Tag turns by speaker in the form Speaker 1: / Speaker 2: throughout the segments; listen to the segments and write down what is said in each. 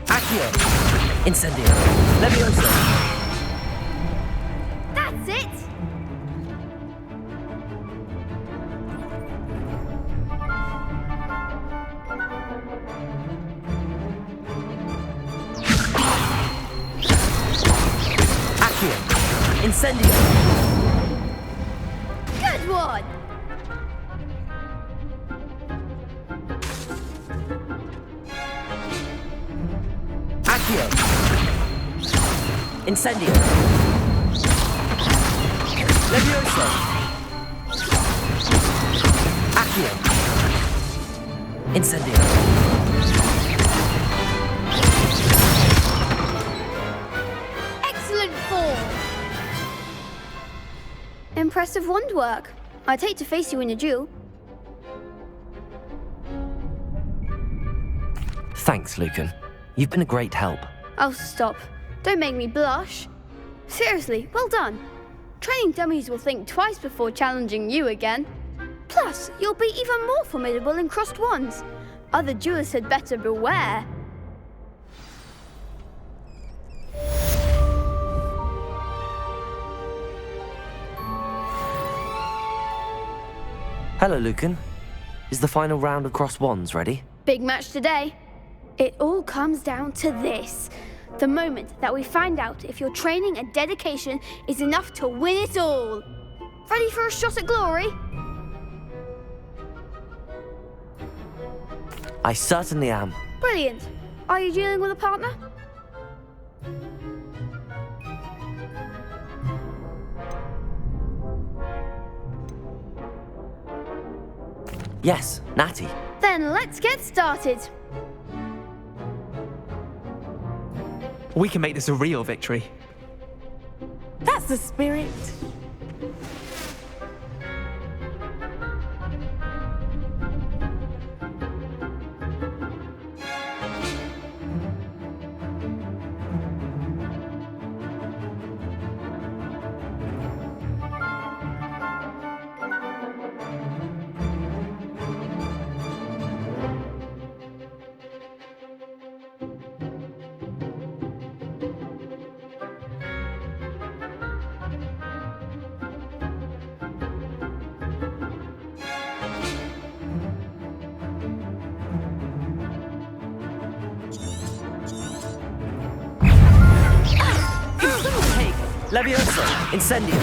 Speaker 1: Accio! Incendio! Levioso!
Speaker 2: That's it!
Speaker 1: Accio! Incendio!
Speaker 2: Good one!
Speaker 1: Accio! Incendio! Levioso! Accio! Incendio!
Speaker 2: Excellent form! Impressive wand work. I'd hate to face you in a duel.
Speaker 1: Thanks, Lucan. You've been a great help.
Speaker 2: Oh, stop. Don't make me blush. Seriously, well done. Training dummies will think twice before challenging you again. Plus, you'll be even more formidable in crossed wands. Other duelists had better beware.
Speaker 1: Hello, Lucan. Is the final round of crossed wands ready?
Speaker 2: Big match today. It all comes down to this. The moment that we find out if your training and dedication is enough to win it all. Ready for a shot at glory?
Speaker 1: I certainly am.
Speaker 2: Brilliant. Are you dealing with a partner?
Speaker 1: Yes, Natty.
Speaker 2: Then let's get started.
Speaker 3: We can make this a real victory.
Speaker 4: That's the spirit.
Speaker 1: Levioso! Incendio!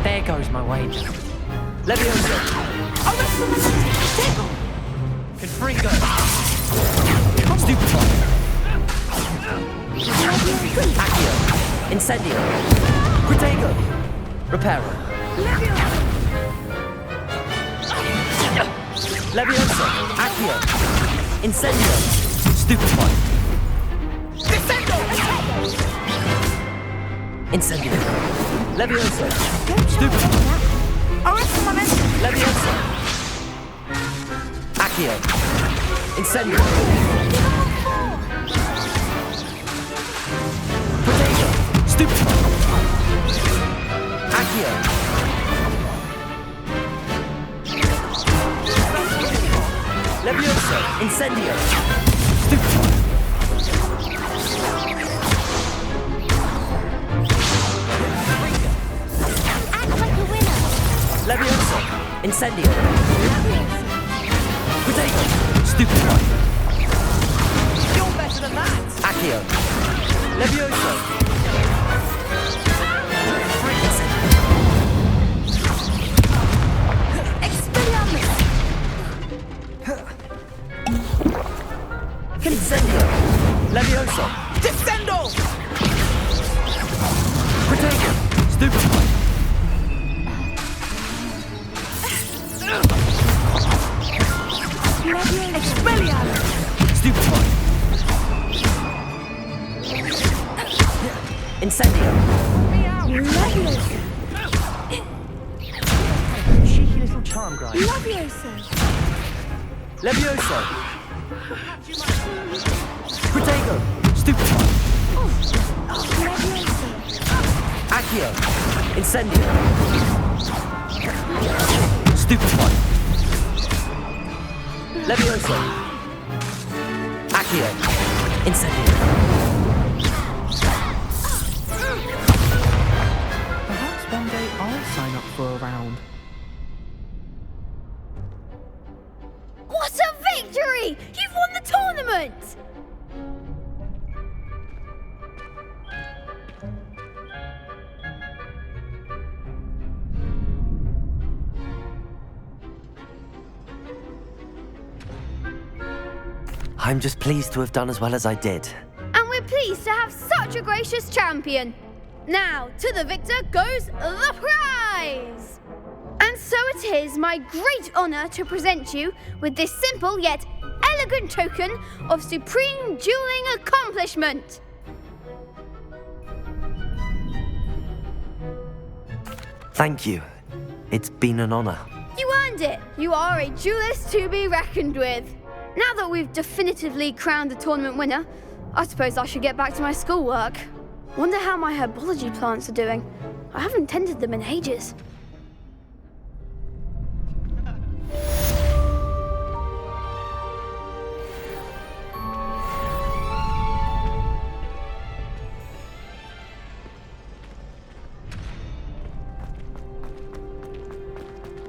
Speaker 3: There goes my wager.
Speaker 1: Levioso!
Speaker 3: Confringo!
Speaker 1: Stupefy! Accio! Incendio! Protego! Reparo! Levioso! Accio! Incendio! Stupefy! Incendio! Levioso! Stupefy! Levioso! Accio! Incendio! Protego! Stupefy! Accio! Levioso! Incendio! Stupefy! Levioso! Incendio! Protego! Stupefy!
Speaker 4: You're better than that.
Speaker 1: Accio! Levioso!
Speaker 4: Expelliarmus.
Speaker 1: Incendio! Levioso!
Speaker 4: Descendo.
Speaker 1: Protego! Stupefy!
Speaker 4: Expelliarmus.
Speaker 1: Stupefy! Incendio!
Speaker 4: Leviosa.
Speaker 3: Cheeky little charm grind.
Speaker 4: Leviosa.
Speaker 1: Levioso! Protego! Stupefy!
Speaker 4: Leviosa.
Speaker 1: Accio! Incendio! Stupefy! Levioso! Accio! Incendio!
Speaker 3: Perhaps one day I'll sign up for a round.
Speaker 2: What a victory! You've won the tournament!
Speaker 1: I'm just pleased to have done as well as I did.
Speaker 2: And we're pleased to have such a gracious champion. Now, to the victor goes the prize! And so it is my great honour to present you with this simple yet elegant token of supreme dueling accomplishment.
Speaker 1: Thank you. It's been an honour.
Speaker 2: You earned it. You are a duelist to be reckoned with. Now that we've definitively crowned the tournament winner, I suppose I should get back to my schoolwork. Wonder how my herbology plants are doing. I haven't tended them in ages.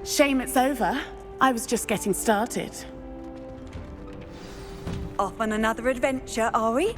Speaker 4: Shame it's over. I was just getting started.
Speaker 5: Off on another adventure, are we?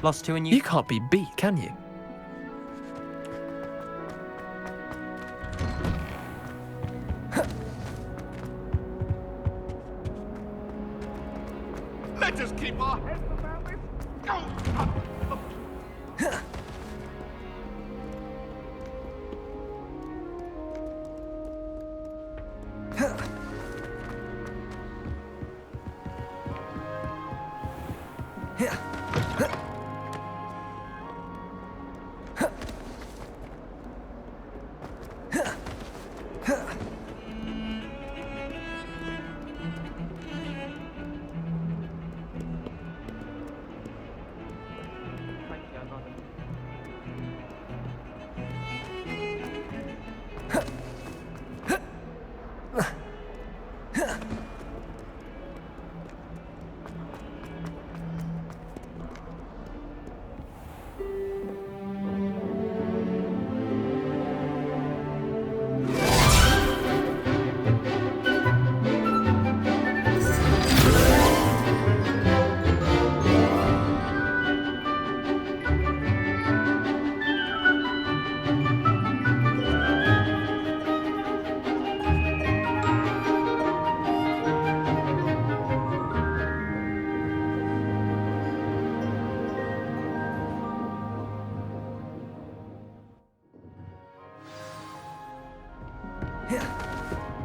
Speaker 6: Lost two and
Speaker 3: You can't be beat, can you?
Speaker 7: Let us keep our heads about this.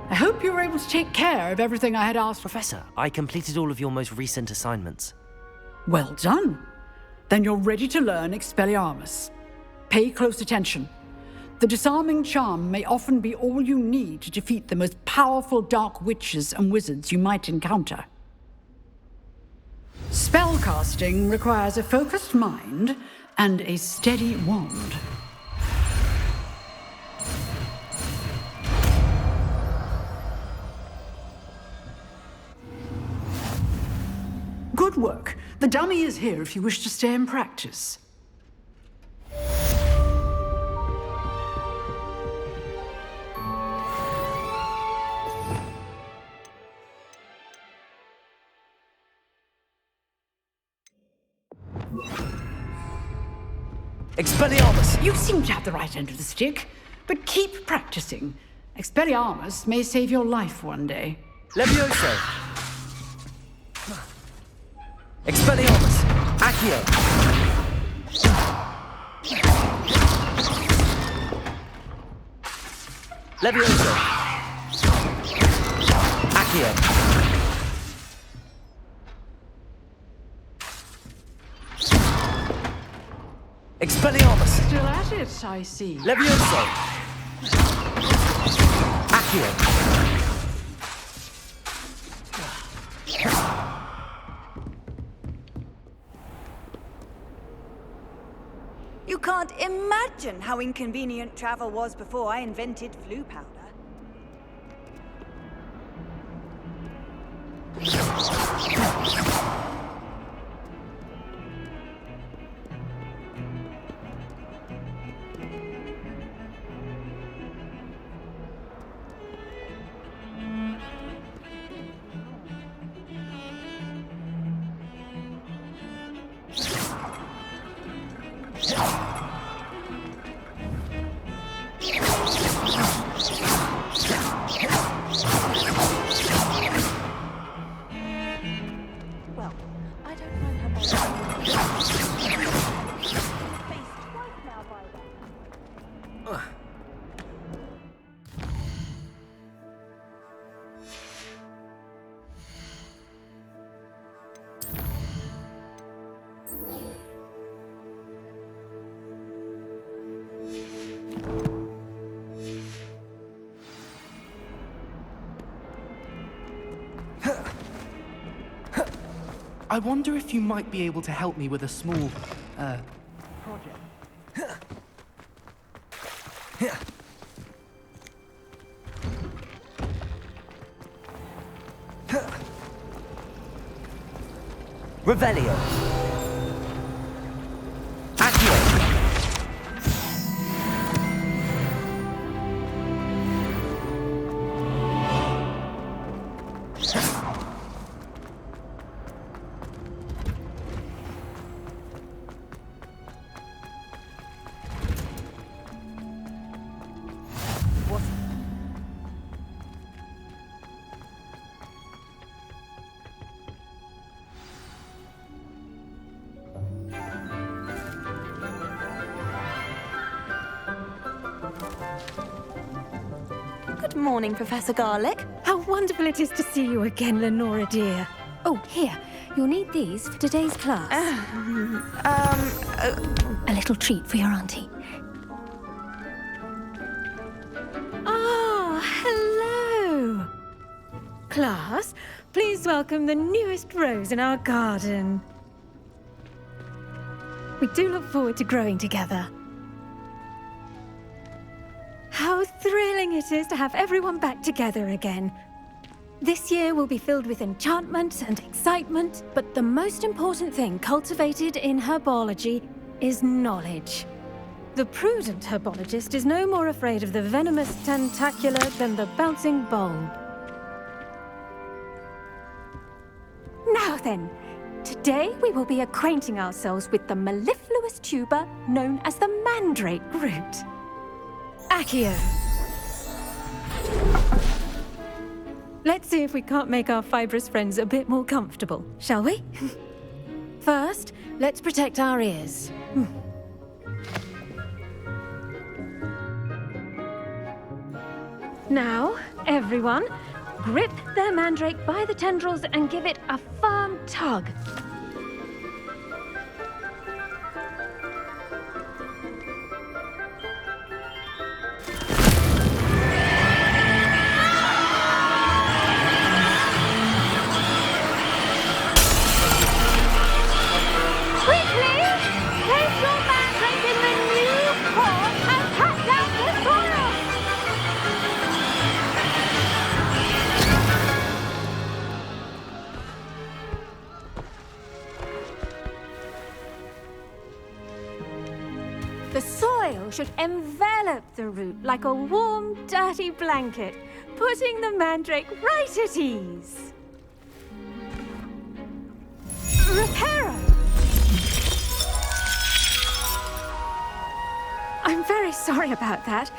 Speaker 8: I hope you were able to take care of everything I had asked for.
Speaker 1: Professor, I completed all of your most recent assignments.
Speaker 8: Well done. Then you're ready to learn Expelliarmus. Pay close attention. The disarming charm may often be all you need to defeat the most powerful dark witches and wizards you might encounter. Spellcasting requires a focused mind and a steady wand. Good work. The dummy is here if you wish to stay and practice.
Speaker 1: Expelliarmus!
Speaker 8: You seem to have the right end of the stick, but keep practicing. Expelliarmus may save your life one day.
Speaker 1: Levioso! Expelliarmus! Accio! Levioso! Accio! Expelliarmus!
Speaker 8: Still at it, I see.
Speaker 1: Levioso! Accio!
Speaker 5: You can't imagine how inconvenient travel was before I invented flu powder. Well, I don't mind her faced twice now by then.
Speaker 3: I wonder if you might be able to help me with a small, project.
Speaker 1: Revelio! Accio!
Speaker 6: Good morning, Professor Garlick.
Speaker 9: How wonderful it is to see you again, Lenora dear. Oh, here. You'll need these for today's class. A little treat for your auntie. Ah, hello. Class, please welcome the newest rose in our garden. We do look forward to growing together. How thrilling it is to have everyone back together again. This year will be filled with enchantment and excitement, but the most important thing cultivated in herbology is knowledge. The prudent herbologist is no more afraid of the venomous tentacular than the bouncing bulb. Now then, today we will be acquainting ourselves with the mellifluous tuber known as the mandrake root. Accio. Let's see if we can't make our fibrous friends a bit more comfortable, shall we? First, let's protect our ears. Now, everyone, grip their mandrake by the tendrils and give it a firm tug. The soil should envelop the root like a warm, dirty blanket, putting the mandrake right at ease. Reparo! I'm very sorry about that.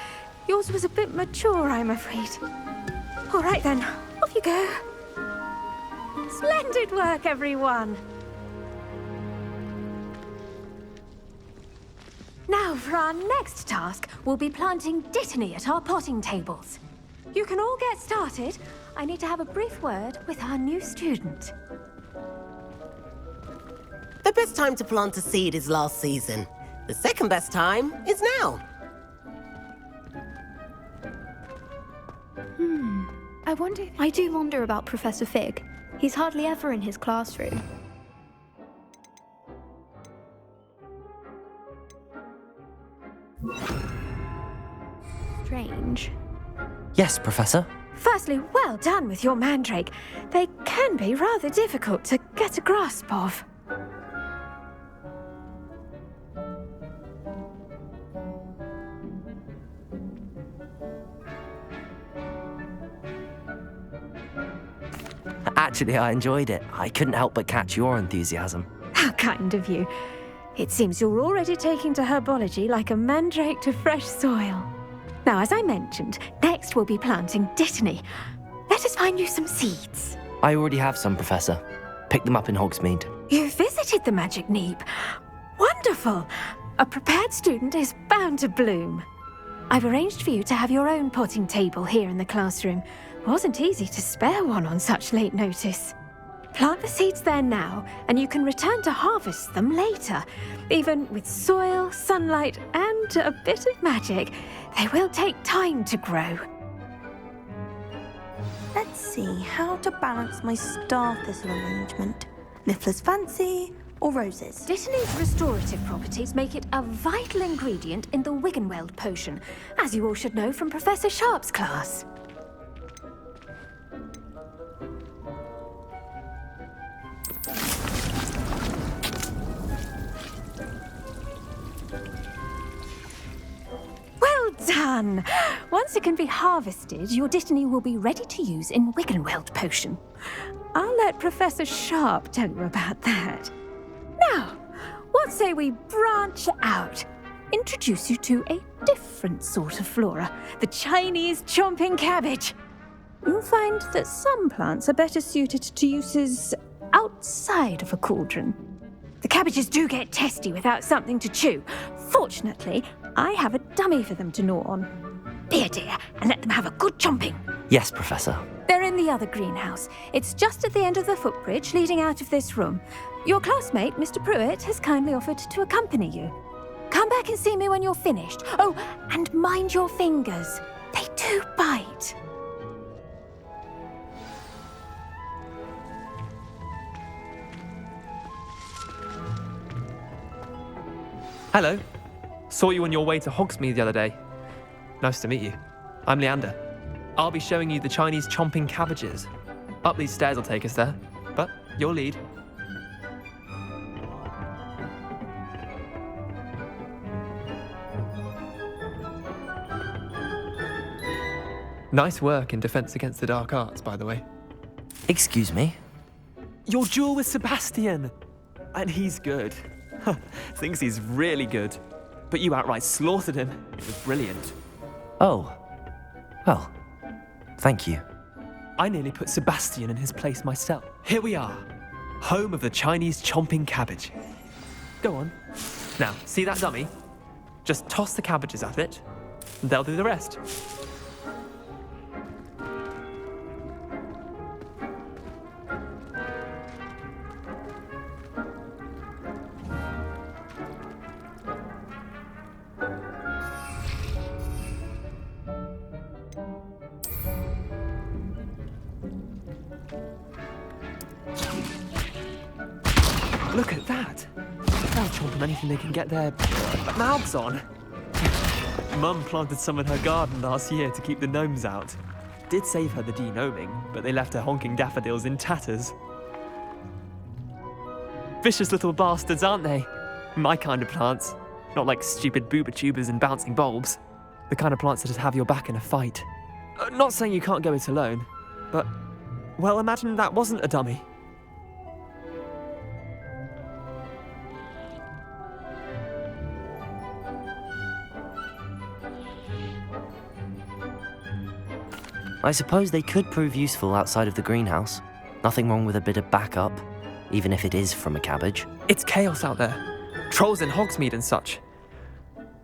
Speaker 9: Yours was a bit mature, I'm afraid. All right then, off you go. Splendid work, everyone. Now, for our next task, we'll be planting dittany at our potting tables. You can all get started. I need to have a brief word with our new student.
Speaker 10: The best time to plant a seed is last season. The second best time is now.
Speaker 2: I do wonder about Professor Fig. He's hardly ever in his classroom. Strange.
Speaker 1: Yes, Professor.
Speaker 9: Firstly, well done with your mandrake. They can be rather difficult to get a grasp of.
Speaker 1: Actually, I enjoyed it. I couldn't help but catch your enthusiasm.
Speaker 9: How kind of you. It seems you're already taking to herbology like a mandrake to fresh soil. Now, as I mentioned, next we'll be planting dittany. Let us find you some seeds.
Speaker 1: I already have some, Professor. Picked them up in Hogsmeade.
Speaker 9: You visited the Magic Neep. Wonderful! A prepared student is bound to bloom. I've arranged for you to have your own potting table here in the classroom. Wasn't easy to spare one on such late notice. Plant the seeds there now, and you can return to harvest them later. Even with soil, sunlight, and a bit of magic, they will take time to grow.
Speaker 6: Let's see how to balance my star thistle arrangement. Niffler's fancy or roses?
Speaker 9: Dittany's restorative properties make it a vital ingredient in the Wiggenweld potion, as you all should know from Professor Sharp's class. Well done! Once it can be harvested, your dittany will be ready to use in Wiggenweld potion. I'll let Professor Sharp tell you about that. Now, what say we branch out? Introduce you to a different sort of flora, the Chinese chomping cabbage. You'll find that some plants are better suited to uses outside of a cauldron. The cabbages do get testy without something to chew. Fortunately, I have a dummy for them to gnaw on. Be a dear and let them have a good chomping.
Speaker 1: Yes, Professor.
Speaker 9: They're in the other greenhouse. It's just at the end of the footbridge leading out of this room. Your classmate, Mr. Pruitt, has kindly offered to accompany you. Come back and see me when you're finished. Oh, and mind your fingers. They do bite.
Speaker 11: Hello. Saw you on your way to Hogsmeade the other day. Nice to meet you. I'm Leander. I'll be showing you the Chinese chomping cabbages. Up these stairs will take us there, but you'll lead. Nice work in Defense Against the Dark Arts, by the way.
Speaker 1: Excuse me?
Speaker 11: Your duel with Sebastian! And he's good. Thinks he's really good. But you outright slaughtered him. It was brilliant.
Speaker 1: Oh. Well, thank you.
Speaker 11: I nearly put Sebastian in his place myself. Here we are, home of the Chinese chomping cabbage. Go on. Now, see that dummy? Just toss the cabbages at it, and they'll do the rest. Look at that! They'll chomp on anything they can get their mouths on. Mum planted some in her garden last year to keep the gnomes out. Did save her the de-gnoming, but they left her honking daffodils in tatters. Vicious little bastards, aren't they? My kind of plants. Not like stupid booba tubers and bouncing bulbs. The kind of plants that just have your back in a fight. Not saying you can't go it alone, but, well, imagine that wasn't a dummy.
Speaker 1: I suppose they could prove useful outside of the greenhouse. Nothing wrong with a bit of backup, even if it is from a cabbage.
Speaker 11: It's chaos out there. Trolls in Hogsmeade and such.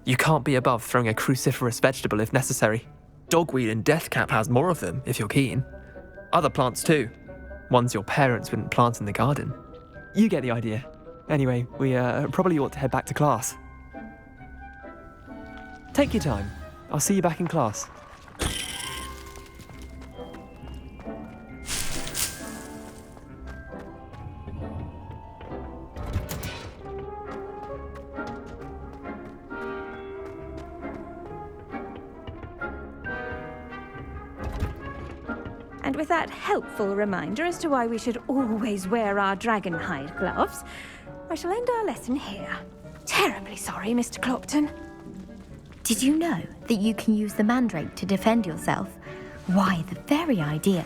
Speaker 11: You can't be above throwing a cruciferous vegetable if necessary. Dogweed and deathcap has more of them, if you're keen. Other plants too. Ones your parents wouldn't plant in the garden. You get the idea. Anyway, we probably ought to head back to class. Take your time. I'll see you back in class.
Speaker 9: And with that helpful reminder as to why we should always wear our dragon hide gloves, I shall end our lesson here. Terribly sorry, Mr. Clopton.
Speaker 12: Did you know that you can use the mandrake to defend yourself? Why, the very idea.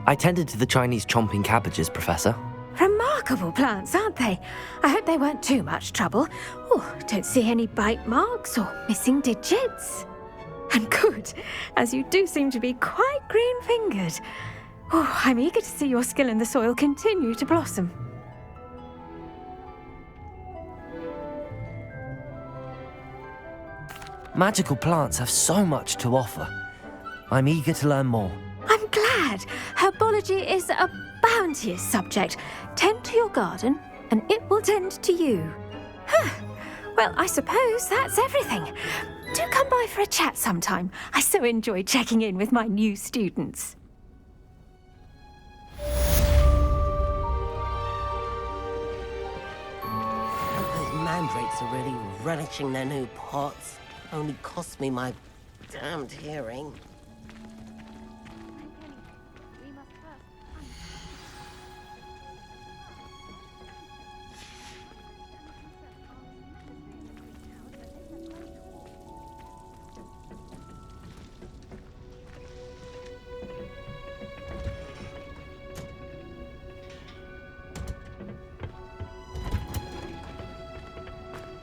Speaker 1: I tended to the Chinese chomping cabbages, Professor.
Speaker 9: Remarkable plants, aren't they? I hope they weren't too much trouble. Oh, don't see any bite marks or missing digits. And good, as you do seem to be quite green-fingered. Oh, I'm eager to see your skill in the soil continue to blossom.
Speaker 1: Magical plants have so much to offer. I'm eager to learn more.
Speaker 9: I'm glad. Herbology is a bounteous subject. Tend to your garden, and it will tend to you. Huh. Well, I suppose that's everything. Do come by for a chat sometime. I so enjoy checking in with my new students.
Speaker 10: Those mandrakes are really relishing their new pots. Only cost me my damned hearing.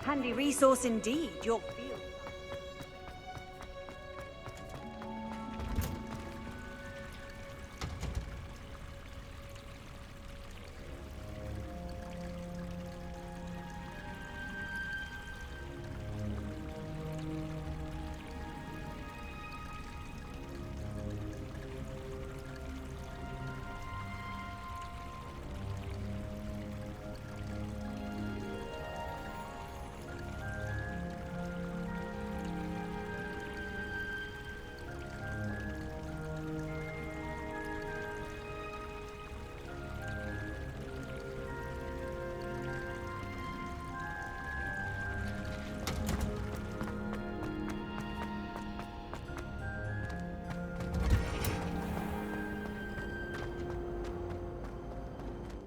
Speaker 5: Handy resource indeed, your field.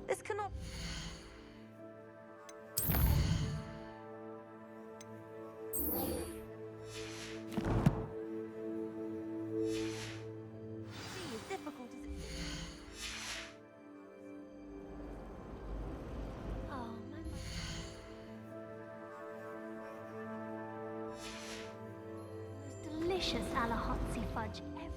Speaker 6: This cannot... As difficult as it...
Speaker 2: Oh, my most delicious Alahotzi fudge ever.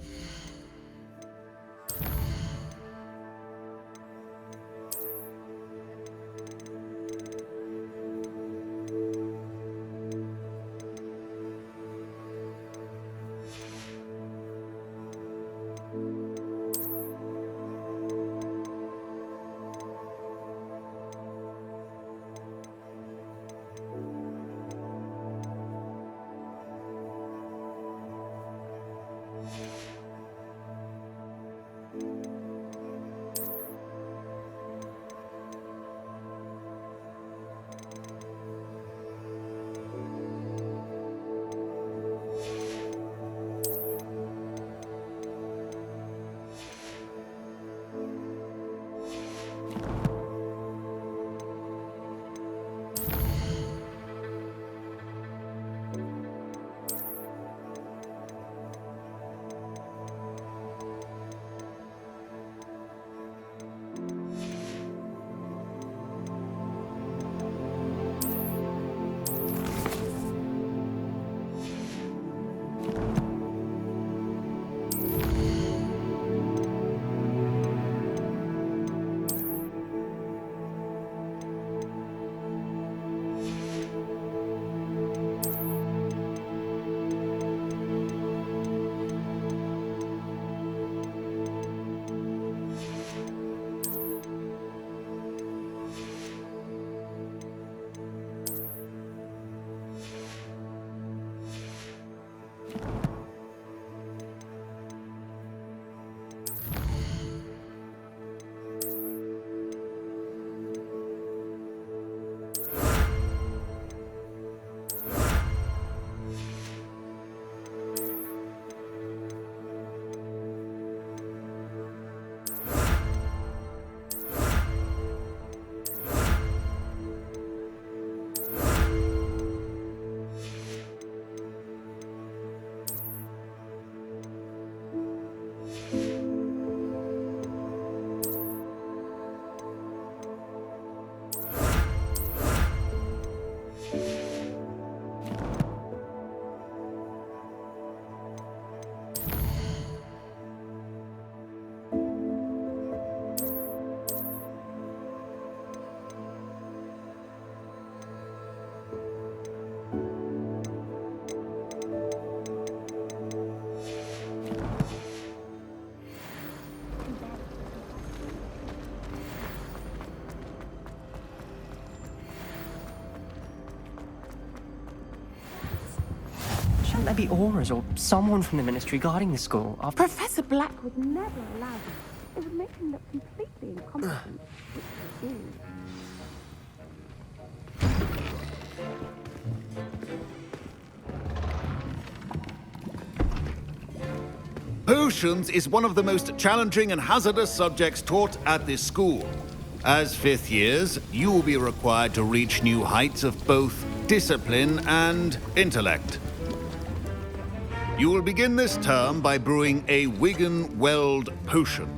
Speaker 13: think there be auras or someone from the ministry guarding the school?
Speaker 4: Professor Black would never allow this. It would make him look completely incompetent. Which is.
Speaker 14: Potions is one of the most challenging and hazardous subjects taught at this school. As fifth years, you will be required to reach new heights of both discipline and intellect. You will begin this term by brewing a Wiggenweld potion.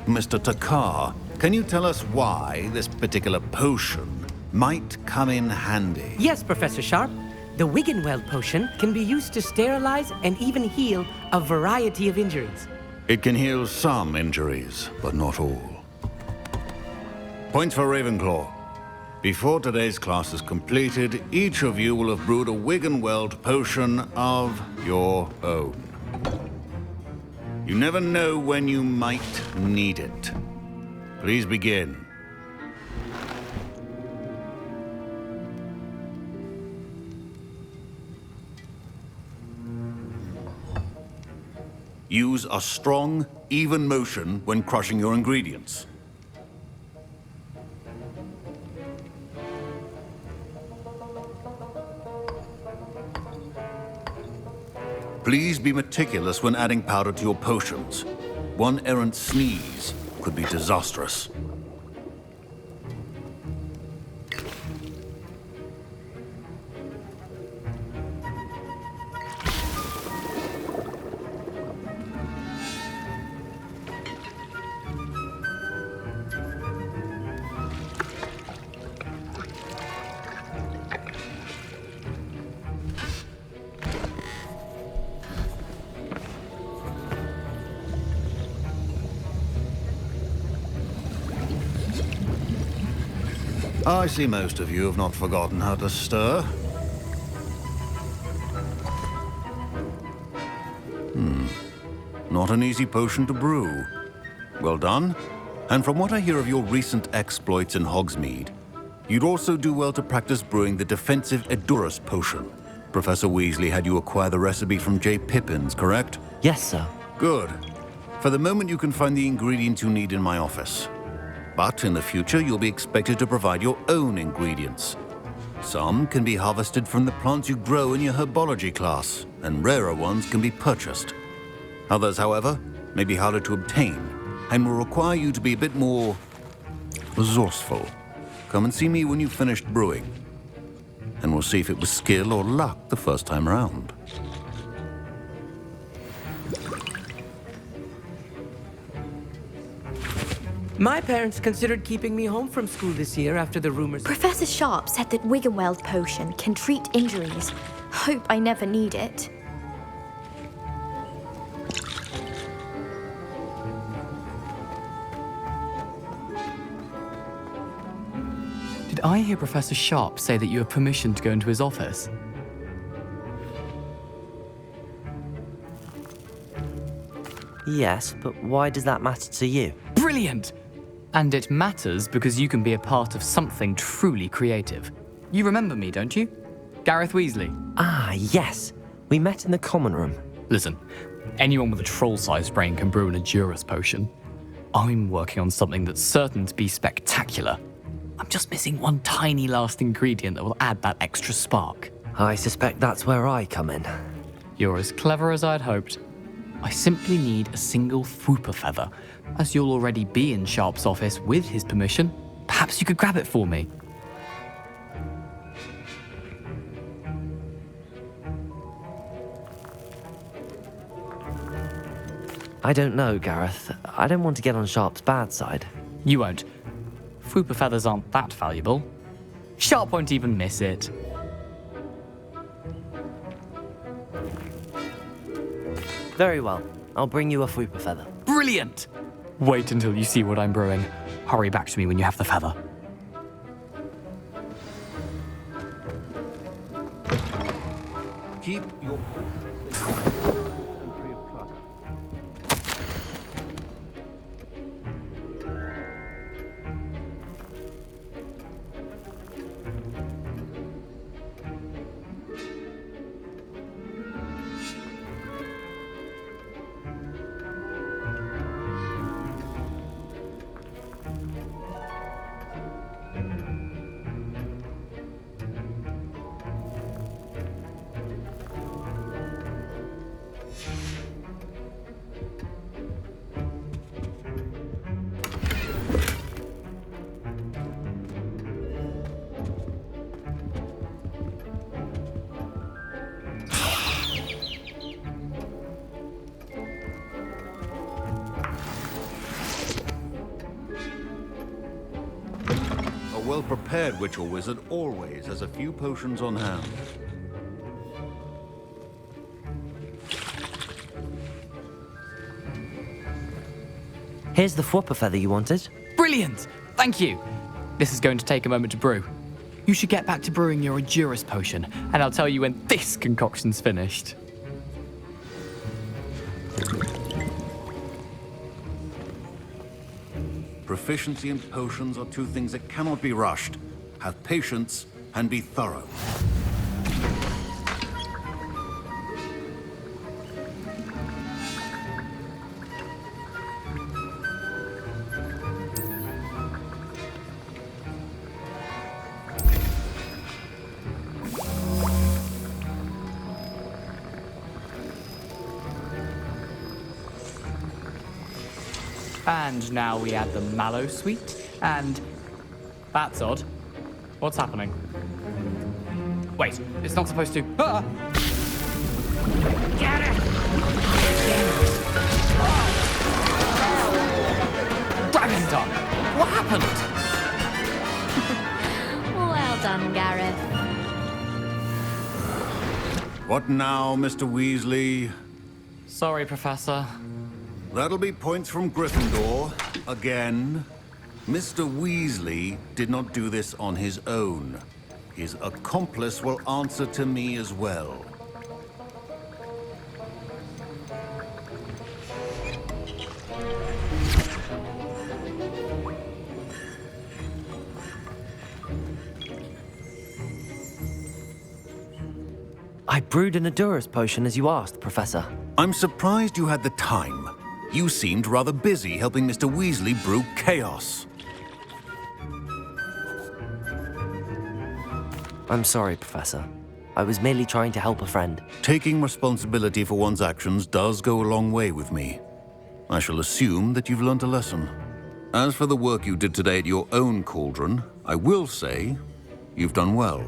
Speaker 14: Mr. Takar, can you tell us why this particular potion might come in handy?
Speaker 15: Yes, Professor Sharp. The Wiggenweld potion can be used to sterilize and even heal a variety of injuries.
Speaker 14: It can heal some injuries, but not all. Points for Ravenclaw. Before today's class is completed, each of you will have brewed a Wiggenweld potion of your own. You never know when you might need it. Please begin. Use a strong, even motion when crushing your ingredients. Please be meticulous when adding powder to your potions. One errant sneeze could be disastrous. I see most of you have not forgotten how to stir. Not an easy potion to brew. Well done. And from what I hear of your recent exploits in Hogsmeade, you'd also do well to practice brewing the defensive Edurus potion. Professor Weasley had you acquire the recipe from J. Pippins, correct?
Speaker 1: Yes, sir.
Speaker 14: Good. For the moment, you can find the ingredients you need in my office. But in the future, you'll be expected to provide your own ingredients. Some can be harvested from the plants you grow in your herbology class, and rarer ones can be purchased. Others, however, may be harder to obtain, and will require you to be a bit more resourceful. Come and see me when you've finished brewing, and we'll see if it was skill or luck the first time around.
Speaker 15: My parents considered keeping me home from school this year after the rumors.
Speaker 12: Professor Sharp said that Wiggenweld potion can treat injuries. Hope I never need it.
Speaker 16: Did I hear Professor Sharp say that you have permission to go into his office?
Speaker 1: Yes, but why does that matter to you?
Speaker 16: Brilliant! And it matters because you can be a part of something truly creative. You remember me, don't you? Gareth Weasley.
Speaker 1: Ah, yes. We met in the common room.
Speaker 16: Listen, anyone with a troll-sized brain can brew an Edurus potion. I'm working on something that's certain to be spectacular. I'm just missing one tiny last ingredient that will add that extra spark.
Speaker 1: I suspect that's where I come in.
Speaker 16: You're as clever as I'd hoped. I simply need a single Fwooper feather. As you'll already be in Sharp's office with his permission, perhaps you could grab it for me.
Speaker 1: I don't know, Gareth. I don't want to get on Sharp's bad side.
Speaker 16: You won't. Fwooper feathers aren't that valuable. Sharp won't even miss it.
Speaker 1: Very well. I'll bring you a Fwooper feather.
Speaker 16: Brilliant! Wait until you see what I'm brewing. Hurry back to me when you have the feather.
Speaker 14: Keep your... well-prepared witch or wizard always has a few potions on hand.
Speaker 1: Here's the Whopper feather you wanted.
Speaker 16: Brilliant! Thank you! This is going to take a moment to brew. You should get back to brewing your Adurus potion, and I'll tell you when this concoction's finished.
Speaker 14: Proficiency in potions are two things that cannot be rushed. Have patience and be thorough.
Speaker 16: And now we add the mallow sweet, and... That's odd. What's happening? Wait, it's not supposed to... Ah! Get it! Dragon Tongue! What happened?
Speaker 12: Well done, Gareth.
Speaker 14: What now, Mr. Weasley?
Speaker 16: Sorry, Professor.
Speaker 14: That'll be points from Gryffindor. Again. Mr. Weasley did not do this on his own. His accomplice will answer to me as well.
Speaker 1: I brewed an Adurus potion as you asked, Professor.
Speaker 14: I'm surprised you had the time. You seemed rather busy helping Mr. Weasley brew chaos.
Speaker 1: I'm sorry, Professor. I was merely trying to help a friend.
Speaker 14: Taking responsibility for one's actions does go a long way with me. I shall assume that you've learnt a lesson. As for the work you did today at your own cauldron, I will say you've done well.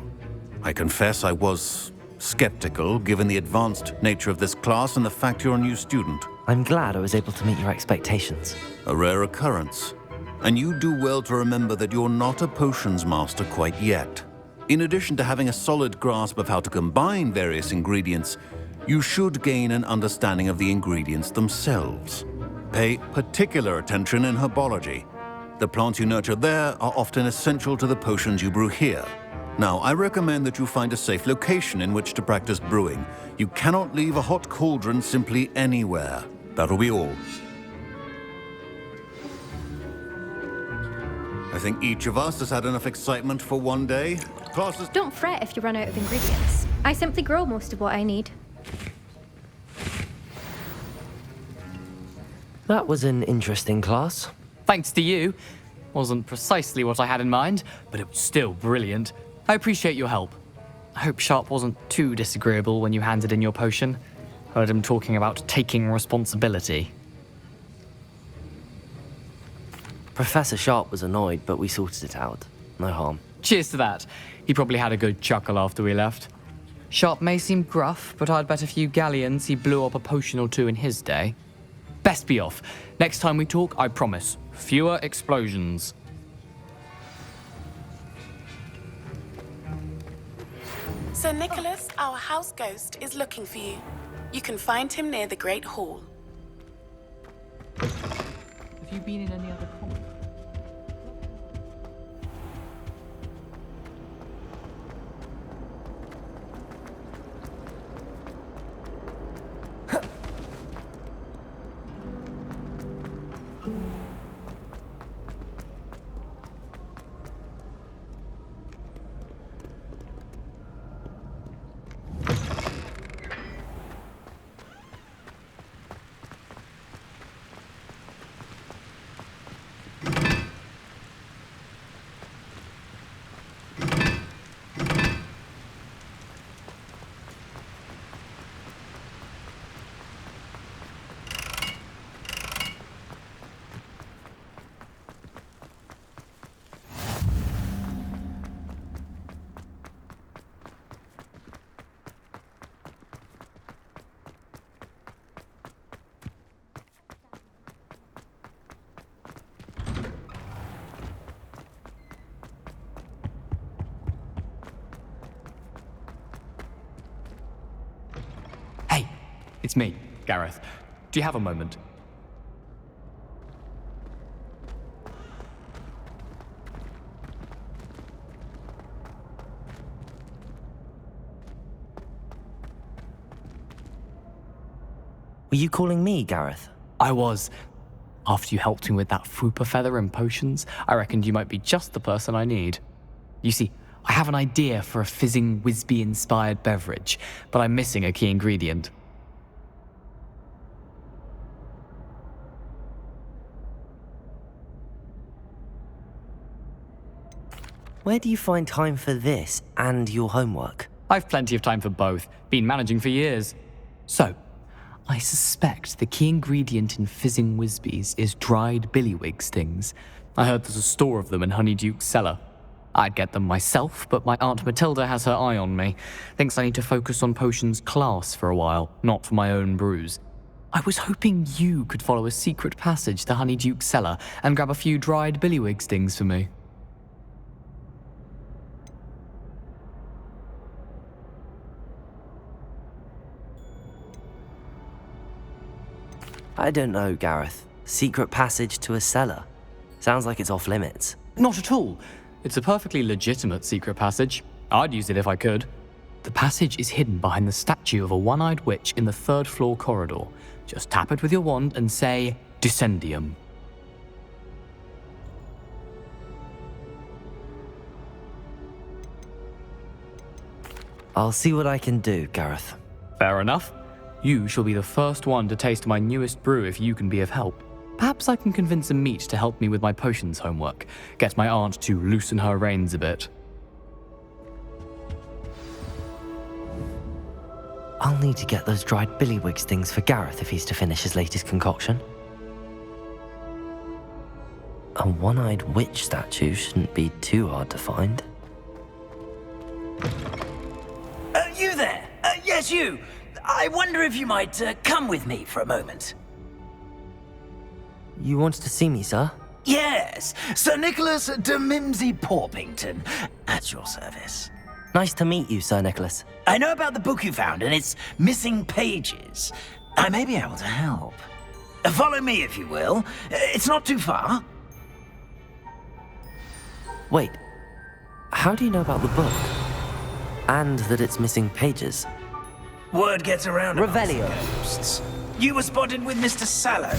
Speaker 14: I confess I was skeptical, given the advanced nature of this class and the fact you're a new student.
Speaker 1: I'm glad I was able to meet your expectations.
Speaker 14: A rare occurrence. And you do well to remember that you're not a potions master quite yet. In addition to having a solid grasp of how to combine various ingredients, you should gain an understanding of the ingredients themselves. Pay particular attention in herbology. The plants you nurture there are often essential to the potions you brew here. Now, I recommend that you find a safe location in which to practice brewing. You cannot leave a hot cauldron simply anywhere. That'll be all. I think each of us has had enough excitement for one day. Classes...
Speaker 17: Don't fret if you run out of ingredients. I simply grow most of what I need.
Speaker 1: That was an interesting class.
Speaker 16: Thanks to you. Wasn't precisely what I had in mind, but it was still brilliant. I appreciate your help. I hope Sharp wasn't too disagreeable when you handed in your potion. Heard him talking about taking responsibility.
Speaker 1: Professor Sharp was annoyed, but we sorted it out. No harm.
Speaker 16: Cheers to that. He probably had a good chuckle after we left. Sharp may seem gruff, but I'd bet a few galleons he blew up a potion or two in his day. Best be off. Next time we talk, I promise, fewer explosions.
Speaker 18: Sir Nicholas, our house ghost, is looking for you. You can find him near the Great Hall.
Speaker 16: Have you been in any other comments? It's me, Gareth. Do you have a moment?
Speaker 1: Were you calling me, Gareth?
Speaker 16: I was. After you helped me with that Fupa feather and potions, I reckoned you might be just the person I need. You see, I have an idea for a fizzing Wisby-inspired beverage, but I'm missing a key ingredient.
Speaker 1: Where do you find time for this and your homework?
Speaker 16: I've plenty of time for both. Been managing for years. So, I suspect the key ingredient in fizzing Wisbies is dried billywig stings. I heard there's a store of them in Honeyduke's cellar. I'd get them myself, but my Aunt Matilda has her eye on me. Thinks I need to focus on potions class for a while, not for my own brews. I was hoping you could follow a secret passage to Honeyduke's cellar and grab a few dried billywig stings for me.
Speaker 1: I don't know, Gareth. Secret passage to a cellar. Sounds like it's off limits.
Speaker 16: Not at all. It's a perfectly legitimate secret passage. I'd use it if I could. The passage is hidden behind the statue of a one-eyed witch in the third-floor corridor. Just tap it with your wand and say, Descendium.
Speaker 1: I'll see what I can do, Gareth.
Speaker 16: Fair enough. You shall be the first one to taste my newest brew if you can be of help. Perhaps I can convince a meat to help me with my potions homework. Get my aunt to loosen her reins a bit.
Speaker 1: I'll need to get those dried billywig stings for Gareth if he's to finish his latest concoction. A one-eyed witch statue shouldn't be too hard to find.
Speaker 19: You there? Yes, you. I wonder if you might come with me for a moment.
Speaker 1: You wanted to see me, sir?
Speaker 19: Yes, Sir Nicholas de Mimsy Porpington, at your service.
Speaker 1: Nice to meet you, Sir Nicholas.
Speaker 19: I know about the book you found and its missing pages. I may be able to help. Follow me, if you will. It's not too far.
Speaker 1: Wait, how do you know about the book? And that it's missing pages?
Speaker 19: Word gets around.
Speaker 1: Revelio.
Speaker 19: Ghosts. You were spotted with Mr. Sallow.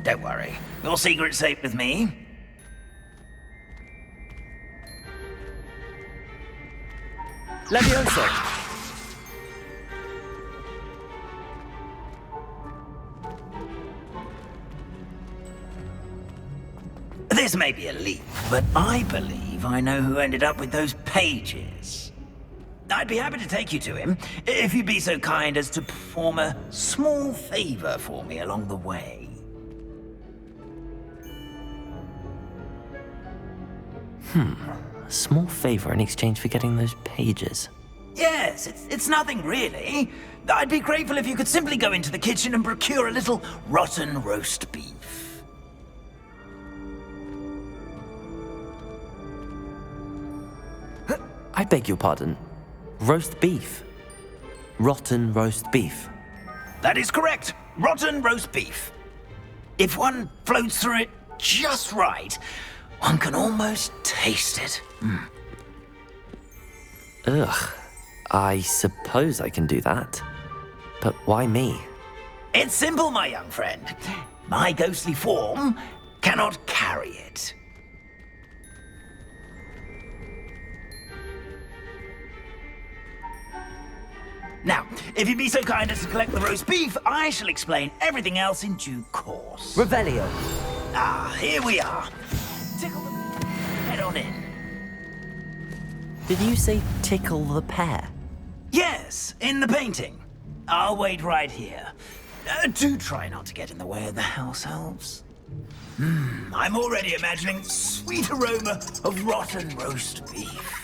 Speaker 19: Don't worry. Your secret's safe with me.
Speaker 1: Levioso.
Speaker 19: This may be a leap, but I believe I know who ended up with those pages. I'd be happy to take you to him, if you'd be so kind as to perform a small favor for me along the way.
Speaker 1: A small favor in exchange for getting those pages.
Speaker 19: Yes, it's nothing really. I'd be grateful if you could simply go into the kitchen and procure a little rotten roast beef.
Speaker 1: I beg your pardon. Roast beef. Rotten roast beef.
Speaker 19: That is correct. Rotten roast beef. If one floats through it just right, one can almost taste it.
Speaker 1: Ugh. I suppose I can do that. But why me?
Speaker 19: It's simple, my young friend. My ghostly form cannot carry it. Now, if you'd be so kind as to collect the roast beef, I shall explain everything else in due course.
Speaker 1: Revelio.
Speaker 19: Ah, here we are. Tickle the head on in.
Speaker 1: Did you say tickle the pear?
Speaker 19: Yes, in the painting. I'll wait right here. Do try not to get in the way of the house elves. I'm already imagining the sweet aroma of rotten roast beef.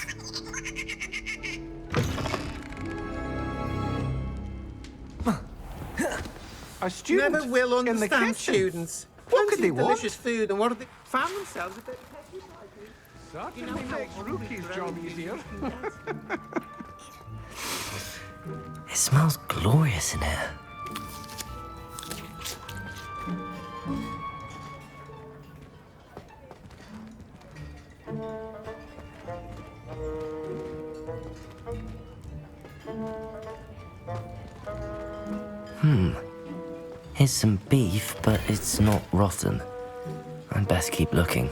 Speaker 7: A student
Speaker 20: Never will
Speaker 7: in the
Speaker 20: understand
Speaker 7: kitchen.
Speaker 20: students.
Speaker 7: What could they want?
Speaker 20: Delicious food, and what do they found themselves a bit petty.
Speaker 7: Certainly makes Rookie's job easier.
Speaker 1: It smells glorious in here. Here's some beef, but it's not rotten. I'd best keep looking.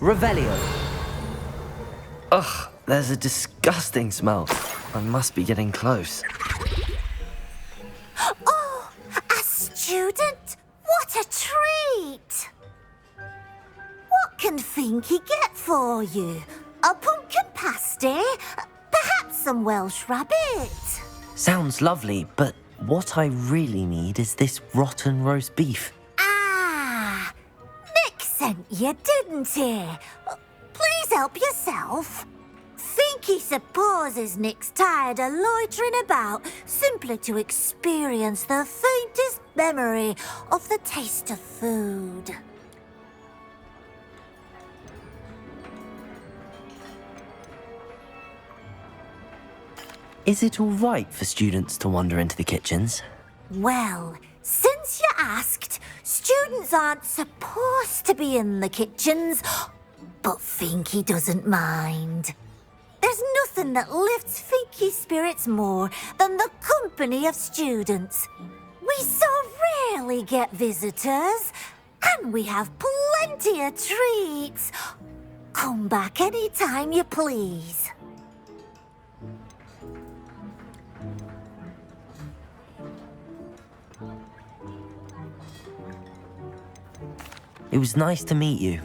Speaker 1: Revelio. Ugh, there's a disgusting smell. I must be getting close.
Speaker 21: Oh, a student? What a treat! What can Finky get for you? A pumpkin pasty? Perhaps some Welsh rabbit?
Speaker 1: Sounds lovely, but what I really need is this rotten roast beef.
Speaker 21: Ah, Nick sent you, didn't he? Please help yourself. Finky supposes Nick's tired of loitering about simply to experience the faintest memory of the taste of food.
Speaker 1: Is it all right for students to wander into the kitchens?
Speaker 21: Well, since you asked, students aren't supposed to be in the kitchens, but Finky doesn't mind. There's nothing that lifts Finky's spirits more than the company of students. We so rarely get visitors, and we have plenty of treats. Come back any time you please.
Speaker 1: It was nice to meet you.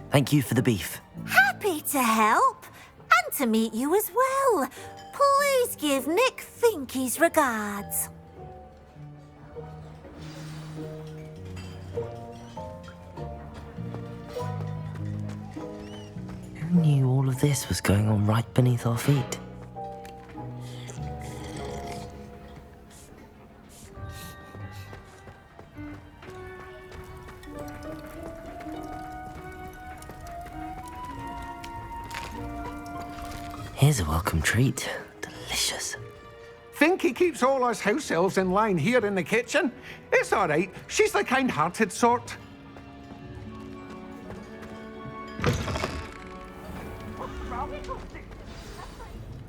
Speaker 1: Thank you for the beef.
Speaker 21: Happy to help, and to meet you as well. Please give Nick Finky's regards.
Speaker 1: Who knew all of this was going on right beneath our feet? Here's a welcome treat. Delicious.
Speaker 7: Finky keeps all us house elves in line here in the kitchen. It's all right. She's the kind-hearted sort.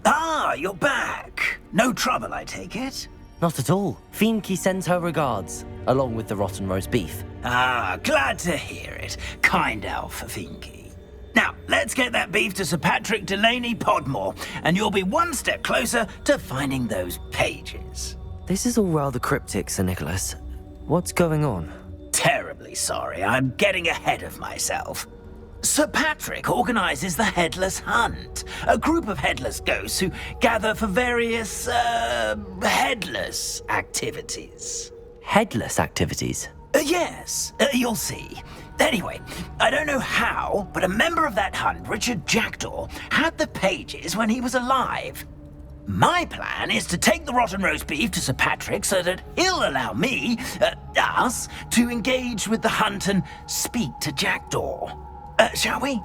Speaker 19: Ah, you're back. No trouble, I take it?
Speaker 1: Not at all. Finky sends her regards, along with the rotten roast beef.
Speaker 19: Ah, glad to hear it. Kind elf, Finky. Now, let's get that beef to Sir Patrick Delaney Podmore, and you'll be one step closer to finding those pages.
Speaker 1: This is all rather cryptic, Sir Nicholas. What's going on?
Speaker 19: Terribly sorry, I'm getting ahead of myself. Sir Patrick organises the Headless Hunt, a group of headless ghosts who gather for various, headless activities.
Speaker 1: Headless activities?
Speaker 19: Yes, you'll see. Anyway, I don't know how, but a member of that hunt, Richard Jackdaw, had the pages when he was alive. My plan is to take the rotten roast beef to Sir Patrick so that he'll allow me, us, to engage with the hunt and speak to Jackdaw. Shall we?